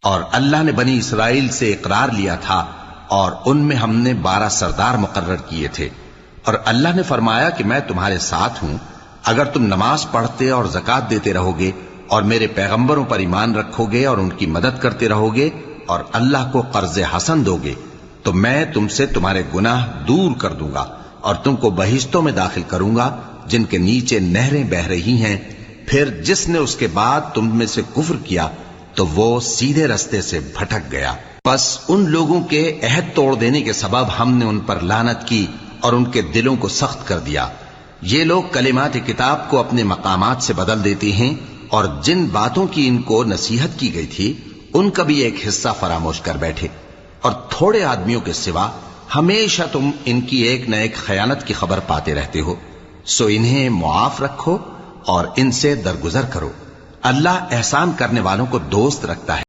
और अल्लाह ने बनी इसराइल से इकरार लिया था और उनमें हमने 12 सरदार मुकर्रर किए थे। और अल्लाह ने फरमाया कि मैं तुम्हारे साथ हूं, अगर तुम नमाज पढ़ते और ज़कात देते रहोगे और मेरे पैगंबरों पर ईमान रखोगे और उनकी मदद करते रहोगे और अल्लाह को कर्ज हसन दोगे, तो मैं तुमसे तुम्हारे गुनाह दूर कर दूंगा और तुमको बहिश्तों में दाखिल करूंगा जिनके नीचे नहरें बह रही हैं। फिर जिसने उसके बाद तुम में से कुफ्र किया तो वो सीधे रास्ते से भटक गया। बस उन लोगों के अहद तोड़ देने के सबब हमने उन पर लानत की और उनके दिलों को सख्त कर दिया। ये लोग कलिमात किताब को अपने मकामात से बदल देते हैं और जिन बातों की इनको नसीहत की गई थी उनका भी एक हिस्सा फरामोश कर बैठे। और थोड़े आदमियों के सिवा हमेशा तुम इनकी एक न एक खयानत की खबर पाते रहते हो। सो इन्हें मुआफ रखो और इनसे दरगुजर करो। अल्लाह एहसान करने वालों को दोस्त रखता है।